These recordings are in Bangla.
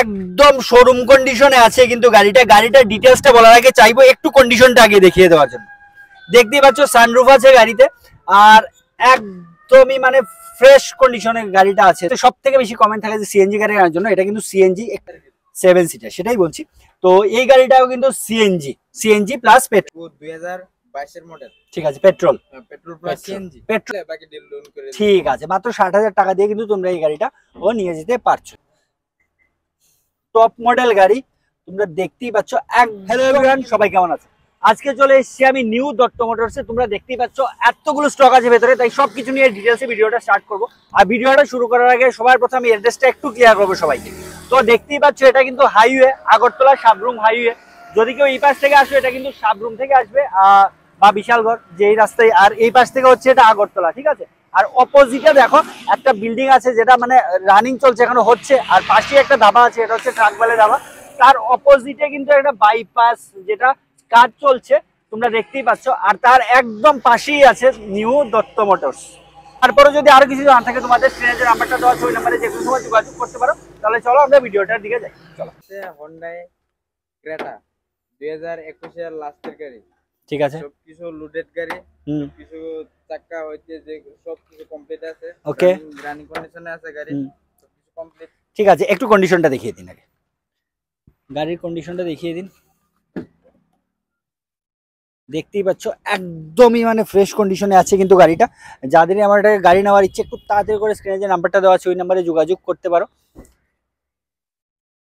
একদম শোরুম কন্ডিশনে আছে কিন্তু গাড়িটার ডিটেইলসটা বলার আগে চাইবো একটু কন্ডিশনটা আগে দেখিয়ে দেওয়ার জন্য। দেখতেই পাচ্ছ সানরুফ আছে গাড়িতে, আর একদমই মানে ফ্রেশ কন্ডিশনে গাড়িটা আছে। তো সব থেকে বেশি কমেন্ট থাকে যে সিএনজি গাড়ি আনার জন্য, এটা কিন্তু সিএনজি 7 সিটার, সেটাই বলছি। তো এই গাড়িটাও কিন্তু সিএনজি প্লাস পেট্রোল 2022 এর মডেল। ঠিক আছে, পেট্রোল প্লাস সিএনজি, পেট্রোল বাকি ডিল লোন করে ঠিক আছে। মাত্র 60,000 টাকা দিয়ে কিন্তু তোমরা এই গাড়িটা নিয়ে যেতে পারছো। টপ মডেল গাড়ি তোমরা দেখতেই পাচ্ছ। হ্যালো এভরিওয়ান, সবাই কেমন আছে? আজকে চলে এসেছি আমি নিউ দত্ত মোটরসে। তোমরা দেখতেই পাচ্ছ এতগুলো স্টক আছে ভেতরে, তাই সবকিছু নিয়ে ডিটেলসে ভিডিওটা স্টার্ট করব। আর ভিডিওটা শুরু করার আগে সবার প্রথমে আমি অ্যাড্রেসটা একটু ক্লিয়ার করবো সবাইকে। তো দেখতেই পাচ্ছ এটা কিন্তু হাইওয়ে, আগরতলা সাবরুম হাইওয়ে। যদি কেউ এই পাশ থেকে আসবে, এটা কিন্তু সাবরুম থেকে আসবে বা বিশালগড় যেই রাস্তায়, আর এই পাশ থেকে হচ্ছে এটা আগরতলা, ঠিক আছে। আর অপোজিটে দেখো একটা বিল্ডিং আছে যেটা মানে রানিং চলছে, এখনো হচ্ছে। আর পাশে একটা ধাবা আছে, এটা হচ্ছে ট্রাকবালে ধাবা। তার অপোজিটে কিন্তু একটা বাইপাস যেটা কাজ চলছে, তোমরা দেখতেই পাচ্ছ। আর তার একদম পাশেই আছে নিউ দত্ত মোটরস। তারপরে যদি আরো কিছু জানা থাকে, তোমাদের স্ক্রিনে যে নাম্বারটা দেওয়া আছে ওই নাম্বারে যে কোনো সময় যোগাযোগ করতে পারো। তাহলে চলো আমরা ভিডিওটার দিকে যাই। চলো। হোন্ডাই ক্রেটা 2021 এর লাস্টের গাড়ি, ঠিক আছে। সবকিছু লোডেড গাড়ি, কিছু চাকা হইতে যে সবকিছু কমপ্লিট আছে। ওকে, রানিং কন্ডিশনে আছে গাড়ি, সবকিছু কমপ্লিট। ঠিক আছে, একটু কন্ডিশনটা দেখিয়ে দিন আগে। গাড়ির কন্ডিশনটা দেখিয়ে দিন। দেখতেই পাচ্ছ একদমই মানে ফ্রেশ কন্ডিশনে আছে কিন্তু গাড়িটা। যাদেরই আমার একটা গাড়ি নেওয়ার ইচ্ছে, একটু তাড়াতাড়ি করে স্ক্রিনে যে নাম্বারটা দেওয়া আছে ওই নাম্বারে যোগাযোগ করতে পারো।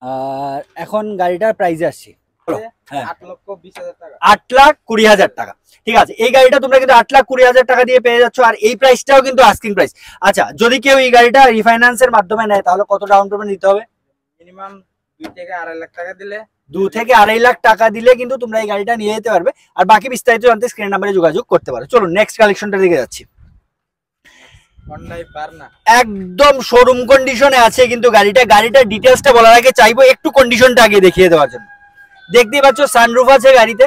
আর এখন গাড়িটার প্রাইসে আসছি। 8,20,000 টাকা। ঠিক আছে, এই গাড়িটা তোমরা কিন্তু 8,20,000 টাকা দিয়ে পেয়ে যাচ্ছ। আর এই প্রাইসটাও কিন্তু আস্কিং প্রাইস। আচ্ছা, যদি কেউ এই গাড়িটা রিফাইন্যান্সের মাধ্যমে নেয় তাহলে কত ডাউন পেমেন্ট দিতে হবে? মিনিমাম 2 থেকে 2.5 লাখ টাকা দিলে 2 থেকে 2.5 লাখ টাকা দিলে কিন্তু তোমরা এই গাড়িটা নিয়ে যেতে পারবে। আর বাকি বিস্তারিত জানতে স্ক্রিন নাম্বারে যোগাযোগ করতে পারো। চলো নেক্সট কালেকশনটা দিকে যাচ্ছি। হোন্ডাই ভার্না একদম শোরুম কন্ডিশনে আছে কিন্তু গাড়িটার ডিটেইলসটা বলার আগে চাইবো একটু কন্ডিশনটা আগে দেখিয়ে দেওয়ার জন্য। দেখতেই পাচ্ছ সানরুফ আছে গাড়িতে,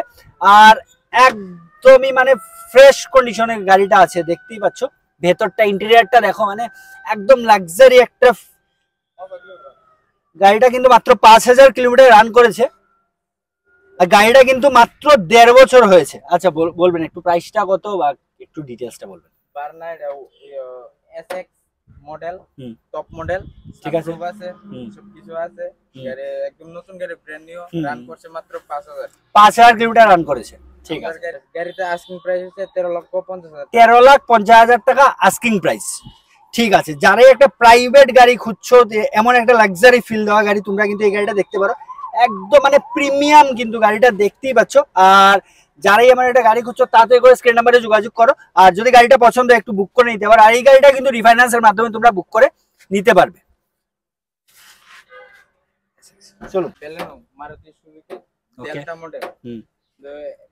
আর একদমই মানে ফ্রেশ কন্ডিশনে গাড়িটা আছে। দেখতেই পাচ্ছ ভেতরটা, ইন্টেরিয়রটা দেখো, মানে একদম লাক্সারি একটা। গাড়িটা কিন্তু মাত্র 5,000 কিলোমিটার রান করেছে। আর গাড়িটা কিন্তু মাত্র 1.5 বছর হয়েছে। আচ্ছা বলবেন একটু প্রাইসটা কত বা একটু ডিটেইলসটা বলবেন। Verna Essex model, top model, ঠিক আছে, সবকিছু আছে। গাড়ি একদম নতুন গাড়ি, ব্র্যান্ড নিউ, রান করছে মাত্র 5,000 কিলোমিটার রান করেছে। ঠিক আছে, গাড়িতে আস্কিং প্রাইস হচ্ছে 13,50,000। 13,50,000 টাকা আস্কিং প্রাইস। ঠিক আছে, যারাই একটা প্রাইভেট গাড়ি খুঁজছো, এমন একটা লাক্সারি ফিল দেওয়া গাড়ি, তোমরা কিন্তু এই গাড়িটা দেখতে পারো। একদম মানে প্রিমিয়াম কিন্তু গাড়িটা, দেখতেই পাচ্ছ। আর যারাই আমার একটা গাড়ি খুঁজছো তাড়াতাড়ি করে স্ক্রিন নাম্বারে যোগাযোগ করো। আর যদি গাড়িটা পছন্দ একটু বুক করে নিতে পারো। আর এই গাড়িটা কিন্তু রিফাইন্যান্সের মাধ্যমে তোমরা বুক করে নিতে পারবে। চলো, Baleno Maruti Suzuki Delta model,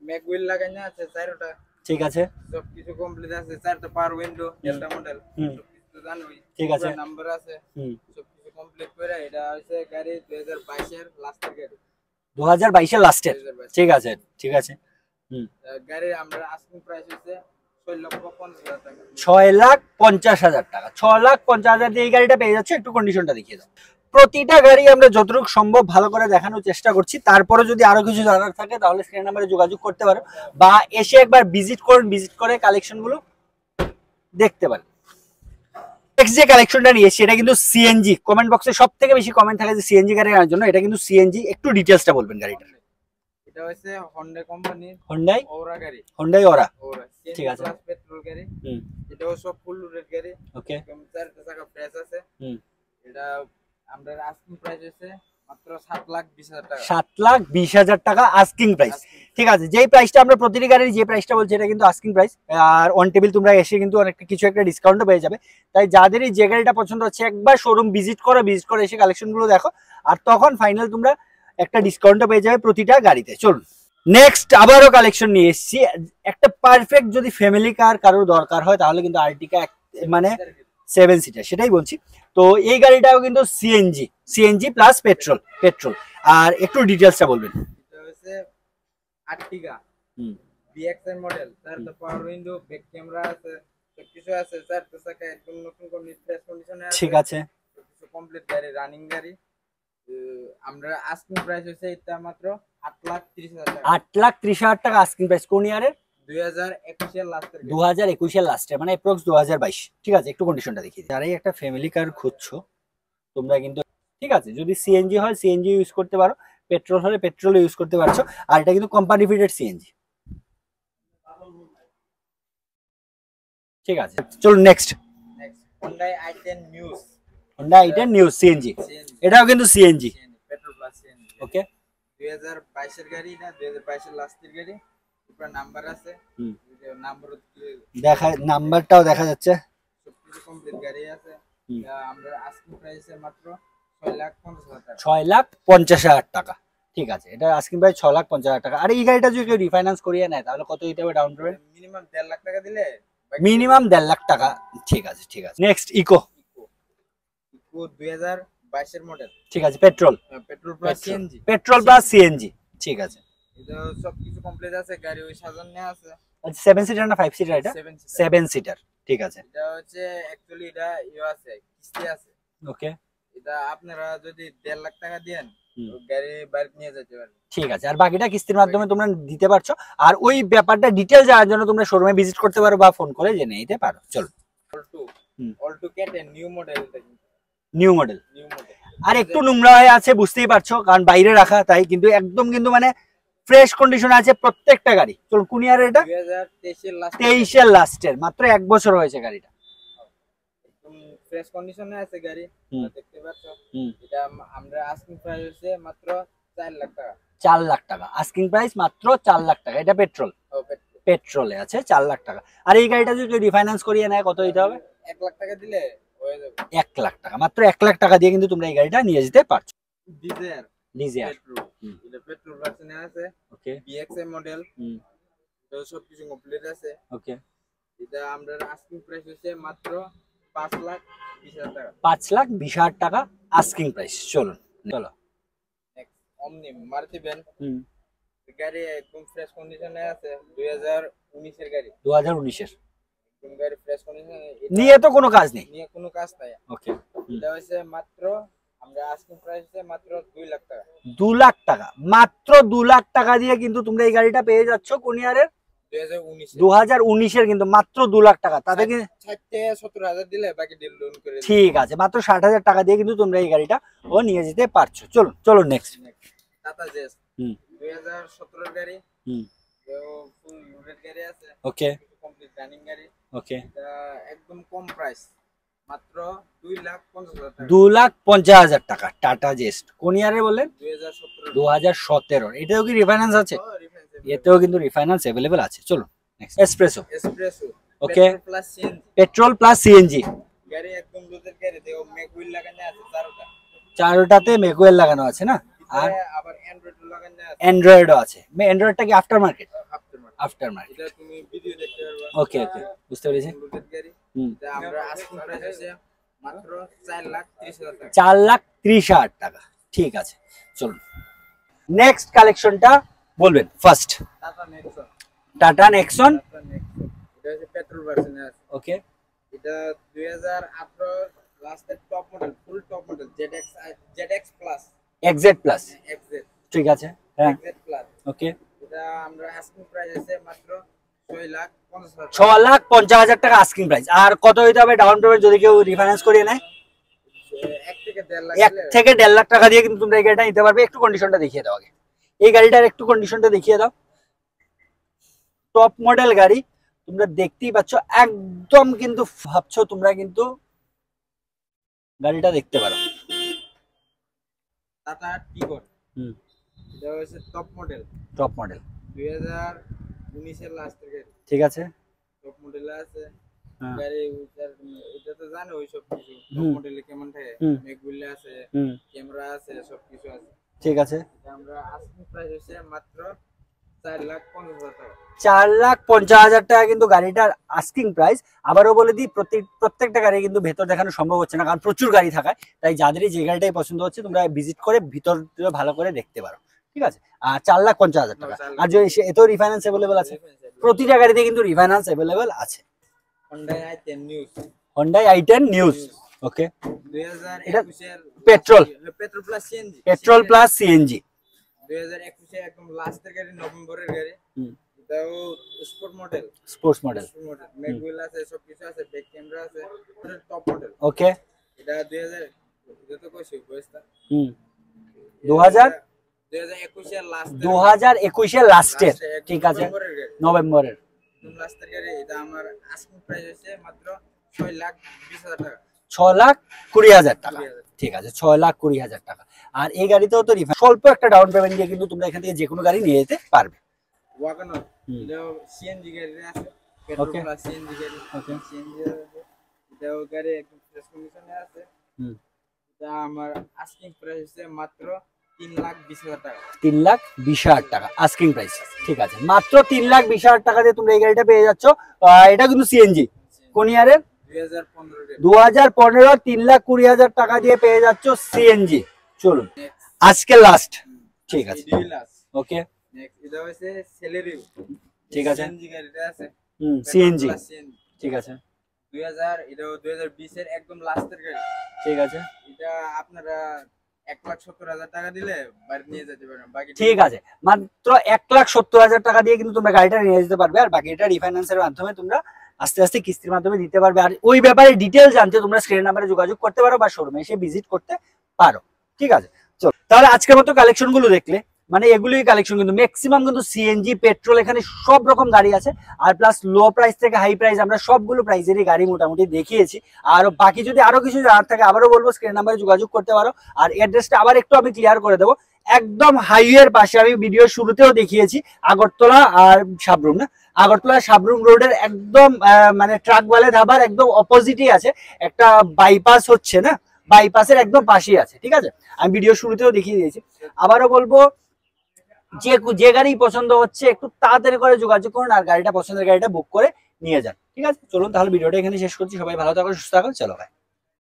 mag wheel লাগানো আছে চারটা। ঠিক আছে, সবকিছু কমপ্লিট আছে, চারটা পাওয়ার উইন্ডো, ডেল্টা মডেল, সবকিছু তো জানোই। ঠিক আছে, নাম্বার আছে, সবকিছু কমপ্লিট করে। এটা হচ্ছে গাড়ি 2022 এর লাস্টের গাড়ি, 2022 এর লাস্টের। ঠিক আছে, ঠিক আছে। গাড়ির আমরা আস্কিং প্রাইস হচ্ছে 6,50,000 টাকা। 6,50,000 টাকা। 6,50,000 দিয়ে এই গাড়িটা পেয়ে যাচ্ছে। একটু কন্ডিশনটা দেখিয়ে দাও। প্রতিটা গাড়ি আমরা যতটুকু সম্ভব ভালো করে দেখানোর চেষ্টা করছি। তারপরে যদি আরো কিছু জানার থাকে তাহলে স্ক্রিন নাম্বারে যোগাযোগ করতে পারো, বা এসে একবার ভিজিট করে কালেকশনগুলো দেখতে পারো। নেক্সট যে কালেকশনটা নিয়ে এসেছি, এটা কিন্তু সিএনজি। কমেন্ট বক্সে সব থেকে বেশি কমেন্ট থাকে যে সিএনজি গাড়ি আনার জন্য, এটা কিন্তু সিএনজি। একটু ডিটেইলসটা বলবেন গাড়িটার। এটা হচ্ছে হোন্ডা কোম্পানির হোন্ডাই ওরা গাড়ি, হোন্ডাই ওরা। ঠিক আছে, পেট্রোল গাড়ি। এটাও সব ফুল লোডেড গাড়ি। ওকে, চারটা চাকা ফ্রেশ আছে। এটা আমরা আস্কিং প্রাইস হচ্ছে মাত্র 7,20,000 টাকা। 7,20,000 টাকা আস্কিং প্রাইস। ঠিক আছে, যেই প্রাইসটা আমরা প্রতিটি গাড়ির যে প্রাইসটা বলছি এটা কিন্তু আস্কিং প্রাইস। আর অন টেবিল তোমরা এসে কিন্তু অনেকটা কিছু একটা ডিসকাউন্টও পেয়ে যাবে। তাই যাদেরই যে গাড়িটা পছন্দ হচ্ছে একবার শোরুম ভিজিট করো এসে কালেকশনগুলো দেখো। আর তখন ফাইনাল তোমরা একটা ডিসকাউন্টও পেয়ে যাবে প্রতিটা গাড়িতে। চলুন নেক্সট আবারও কালেকশন নিয়ে এসেছি। একটা পারফেক্ট যদি ফ্যামিলি কার কারোর দরকার হয় তাহলে কিন্তু আর্টিকা মানে 7 সিটার, সেটাই বলছি। তো এই গাড়িটাও কিন্তু সিএনজি প্লাস পেট্রোল। আর একটু ডিটেইলসটা বলবেন। এটা হচ্ছে আর্টিকা বিএক্স এর মডেল, তার তো পাওয়ার উইন্ডো, ব্যাক ক্যামেরা আছে, সবকিছু আছে। চারটা চাকা একদম নতুন ফ্রেশ কন্ডিশনে আছে। ঠিক আছে, সবকিছু কমপ্লিট গাড়ি, রানিং গাড়ি। আমরা আস্কিং প্রাইস হচ্ছে এটা মাত্র 8,30,000 টাকা। 8,30,000 টাকা আস্কিং প্রাইস। কোন ইয়ারের? 2021 এর লাস্টের 2021 এর লাস্টে, মানে অ্যাপ্রক্স 2022। ঠিক আছে, একটু কন্ডিশনটা দেখিয়ে দিই। যারাই একটা ফ্যামিলি কার খুঁজছো তোমরা কিন্তু, ঠিক আছে, যদি সিএনজি হয় সিএনজি ইউজ করতে পারো, পেট্রোল হলে পেট্রোল ইউজ করতে পারছো। আর এটা কিন্তু কোম্পানি ফিটেড সিএনজি। ঠিক আছে, চলো next. Hyundai i10 Nios. Honda i10 new CNG, এটাও কিন্তু CNG. Petrol plus CNG. Okay, 2022 এর গাড়ি না, 2022 এর লাস্টের গাড়ি। উপরে নাম্বার আছে, নাম্বার দেখা, নাম্বারটাও দেখা যাচ্ছে। সবকিছু কমপ্লিট গাড়ি আছে। আমরা আস্কিং প্রাইসে মাত্র 6,50,000 টাকা। 6,50,000 টাকা। ঠিক আছে, এটা আস্কিং প্রাইস 6,50,000 টাকা। আর এই গাড়িটা যদি কেউ রিফাইন্যান্স করিয়ে নেয় তাহলে কত দিতে হবে ডাউন পেমেন্ট? মিনিমাম 1.5 লাখ টাকা দিলে, মিনিমাম 1.5 লাখ টাকা। ঠিক আছে, ঠিক আছে। Next eco. ইকো 2022 এর মডেল। ঠিক আছে, petrol, petrol plus CNG. Petrol plus CNG. ঠিক আছে, এটা সবকিছু কমপ্লিট আছে, গাড়ি ওই সাজানো আছে। 7 সিটার না 5 সিটার? এটা 7 সিটার। ঠিক আছে, এটা হচ্ছে অ্যাকচুয়ালি এটা আছে, কিস্তি আছে। ওকে, এটা আপনারা যদি 1.5 লাখ টাকা দেন গাড়ি বাইরে নিয়ে যেতে পারবেন। ঠিক আছে, আর বাকিটা কিস্তির মাধ্যমে তোমরা দিতে পারছো। আর ওই ব্যাপারটা ডিটেইলস জানার জন্য তোমরা শোরুমে ভিজিট করতে পারো বা ফোন করে জেনে নিতে পারো। চলো, Alto K ten new model. New model. আর একটু নোংরা হয়ে আছে বুঝতেই পারছো, কারণ বাইরে রাখা, তাই। কিন্তু একদম কিন্তু মানে ফ্রেশ কন্ডিশন আছে প্রত্যেকটা গাড়ি। চলো, কোন ইয়ার এটা? 2023 এর লাস্টের, মাত্র 1 বছর হয়েছে গাড়িটা। একদম ফ্রেশ কন্ডিশনে আছে গাড়ি, দেখতে পাচ্ছো। এটা আমরা আস্কিং প্রাইস হচ্ছে মাত্র 4 লাখ টাকা। 4 লাখ টাকা আস্কিং প্রাইস, মাত্র 4 লাখ টাকা। এটা পেট্রোল, পেট্রোলে আছে 4 লাখ টাকা। আর এই গাড়িটা যদি রিফাইন্যান্স করিয়ে নেয় কত দিতে হবে? 1 লাখ টাকা দিলে হয়ে যাবে। 1 লাখ টাকা, মাত্র 1 লাখ টাকা দিয়ে কিন্তু তোমরা এই গাড়িটা নিয়ে যেতে পারছো। ডিজায়ার, ডিজায়ার, এটা পেট্রোল ভার্সনে আছে। ওকে, বিএক্সআই মডেল। তো সবকিছু কমপ্লিট আছে। ওকে, এটা আমরা আস্কিং প্রাইস হচ্ছে মাত্র 5,20,000 টাকা। 5,20,000 টাকা আস্কিং প্রাইস। চলো, চলো। অমনি মারুতি ভ্যান। গাড়ি একদম ফ্রেশ কন্ডিশনে আছে, 2019 এর গাড়ি। 2019 এর একদম গাড়ি ফ্রেশ কন্ডিশনে, নিয়ে তো কোনো কাজ নেই, নিয়ে কোনো কাজ নাই। ওকে, এটা হচ্ছে মাত্র আমরা আস্কিং প্রাইস হচ্ছে মাত্র 2 লাখ টাকা। 2 লাখ টাকা, মাত্র 2 লাখ টাকা দিয়ে কিন্তু তোমরা এই গাড়িটা পেয়ে যাচ্ছ। কোন ইয়ারের? 2019 এর, কিন্তু মাত্র 2 লাখ টাকা। তাতে কি 60,000-70,000 দিলে বাকি ডিল লোন করে। ঠিক আছে, মাত্র 60,000 টাকা দিয়ে কিন্তু তোমরা এই গাড়িটা নিয়ে যেতে পারছো। চলো, চলো নেক্সট। টাটা জেস 2017 এর গাড়ি। তো ফুল লোডেড গাড়ি আছে, ওকে, কমপ্লিট রানিং গাড়ি। ওকে, এটা একদম কম প্রাইস, মাত্র 2,50,000 টাকা। 2,50,000 টাকা টাটা জেস্ট। কোন ইয়ারে বললেন? 2017। 2017। এটাও কি রিফাইন্যান্স আছে? এতেও কিন্তু রিফাইন্যান্স अवेलेबल আছে। চলো next. S Presso, okay, plus CNG. Petrol plus CNG গাড়ি একদম লোডেড গাড়ি, দেখো ম্যাকউইল লাগানো আছে চারটা। চারটাতে ম্যাকওয়েল লাগানো আছে না? আর আবার অ্যান্ড্রয়েড লাগানো আছে। অ্যান্ড্রয়েডও আছে। অ্যান্ড্রয়েডটা কি আফটার মার্কেট? After market. এটা তুমি ভিডিও দেখতে পারবে। ওকে, ওকে, বুঝতে পেরেছি। লোডেড গাড়ি। এটা আমরা আস্কিং প্রাইস আছে মাত্র 4,30,000 টাকা। 4,30,000 টাকা। ঠিক আছে, চলুন নেক্সট কালেকশনটা বলবেন। First tata Nexon. Tata Nexon, এটা হচ্ছে পেট্রোল ভার্সনে আছে। ওকে, এটা 2018 লাস্টের top model, full top model, ZX plus. XZ plus, XZ, ঠিক আছে, হ্যাঁ, XZ প্লাস। ওকে। এটা আমরা আস্কিং প্রাইস আছে মাত্র 6,50,000 টাকা। 6,50,000 টাকা আস্কিং প্রাইস। আর কত হইতে হবে ডাউন পেমেন্ট যদি কেউ রিফাইন্যান্স করিয়ে নেয়? 1 থেকে 1.5 লাখ। 1 থেকে 1.5 লাখ টাকা দিয়ে কিন্তু তোমরা এই গাড়িটা নিতে পারবে। একটু কন্ডিশনটা দেখিয়ে দাও আগে, এই গাড়িটার একটু কন্ডিশনটা দেখিয়ে দাও। টপ মডেল গাড়ি, তোমরা দেখতেই পাচ্ছ, একদম কিন্তু ভাবছো তোমরা কিন্তু গাড়িটা দেখতে পারো। টাটা টিগর, এটা হচ্ছে টপ মডেল। টপ মডেল 2019 এর লাস্টের গাড়ি, ঠিক আছে, টপ মডেলে আছে গাড়ি। এটা তো জানো ওই সব কিছু টপ মডেলে কেমন থাকে, ম্যাকউইল আছে, ক্যামেরা আছে, সবকিছু আছে, ঠিক আছে। আমরা আস্কিং প্রাইস হচ্ছে মাত্র 4,50,000 টাকা। 4,50,000 টাকা কিন্তু গাড়িটার আস্কিং প্রাইস। আবারও বলে দিই, প্রত্যেকটা গাড়ি কিন্তু ভেতর দেখানো সম্ভব হচ্ছে না, কারণ প্রচুর গাড়ি থাকায়। তাই যাদেরই যে গাড়িটাই পছন্দ হচ্ছে তোমরা ভিজিট করে ভিতর ভালো করে দেখতে পারো, ঠিক আছে। আর 4,50,000 টাকা। আর যদি এতেও রিফাইন্যান্স अवेलेबल আছে, প্রতিটা গাড়িতে কিন্তু রিফাইন্যান্স अवेलेबल আছে। Hyundai i10 Nios, Hyundai i10 Nios, okay 2021 এর petrol plus CNG, petrol plus CNG 2021 এর একদম লাস্টের গাড়ি, নভেম্বরের গাড়ি। এটাও স্পোর্টস মডেল ম্যাগুইল আছে, সবকিছু আছে, ব্যাক ক্যামেরা আছে, টপ মডেল। ওকে এটা 2000 এটা তো কইছি বয়সটা 2021 এর লাস্টের, ঠিক আছে, নভেম্বরের লাস্টের গাড়ি। এটা আমার আস্কিং প্রাইস হচ্ছে মাত্র 6,20,000 টাকা। 6,20,000 টাকা, ঠিক আছে, 6,20,000 টাকা। আর এই গাড়িতেও তো স্বল্প একটা ডাউন পেমেন্ট দিয়ে কিন্তু তোমরা এখান থেকে যে কোনো গাড়ি নিয়ে যেতে পারবে। ওয়াগনার এটাও সিএনজি গাড়ি আছে, পেট্রোল প্লাস সিএনজি গাড়ি। ওকে, সিএনজি এটাও গাড়ি একদম ফ্রেশ কন্ডিশনে আছে। এটা আমার আস্কিং প্রাইস হচ্ছে মাত্র 3,20,000 টাকা। 3,20,000 টাকা আস্কিং প্রাইস, ঠিক আছে, মাত্র 3,20,000 টাকা দিয়ে তোমরা এই গাড়িটা পেয়ে যাচ্ছ। এটা কিন্তু সিএনজি, কোন ইয়ারের? 2015 3,20,000 টাকা দিয়ে পেয়ে যাচ্ছ সিএনজি। চলুন আজকে লাস্ট, ঠিক আছে, ওকে, এটা হচ্ছে সেলেরিও, ঠিক আছে, সিএনজি গাড়িটা আছে, সিএনজি, ঠিক আছে, 2020 এর একদম লাস্টের গাড়ি, ঠিক আছে। এটা আপনারা 1,70,000 টাকা দিলে বাড়ি নিয়ে যেতে পারবেন। বাকি ঠিক আছে, মাত্র 1,70,000 টাকা দিয়ে কিন্তু তোমরা গাড়িটা নিয়ে যেতে পারবে। আর বাকিটা রিফাইন্যান্সের মাধ্যমে তোমরা আস্তে আস্তে কিস্তির মাধ্যমে দিতে পারবে। আর ওই ব্যাপারে ডিটেইলস জানতে তোমরা স্ক্রিন নাম্বারে যোগাযোগ করতে পারো বা শোরুমে এসে ভিজিট করতে পারো, ঠিক আছে। চলো, তাহলে আজকের মতো কালেকশন গুলো দেখলে, মানে এগুলোই কালেকশন, কিন্তু ম্যাক্সিমাম কিন্তু সিএনজি, পেট্রোল, এখানে সব রকম গাড়ি আছে। আর প্লাস লো প্রাইস থেকে হাই প্রাইস আমরা সবগুলো প্রাইসেরই গাড়ি মোটামুটি দেখিয়েছি। আর বাকি যদি আরো কিছু জানার থাকে আবারও বলবো স্ক্রিন নাম্বারে যোগাযোগ করতে পারো। আর অ্যাড্রেসটা আবার একটু আমি ক্লিয়ার করে দেবো, একদম হাইওয়ের পাশে, আমি ভিডিও শুরুতেও দেখিয়েছি, আগরতলা আর সাবরুম, না আগরতলা সাবরুম রোডের একদম মানে ট্রাকওয়ালা ধাবার একদম অপোজিটই আছে একটা বাইপাস, হচ্ছে না, বাইপাসের একদম পাশেই আছে, ঠিক আছে। আমি ভিডিও শুরুতেও দেখিয়ে দিয়েছি। আবারও বলবো, যে গাড়ি পছন্দ হচ্ছে একটু তাড়াতাড়ি করে যোগাযোগ করুন আর গাড়িটা, পছন্দের গাড়িটা বুক করে নিয়ে যান, ঠিক আছে। চলুন তাহলে ভিডিওটা এখানে শেষ করছি। সবাই ভালো থাকো, সুস্থ থাকো, চলো ভাই।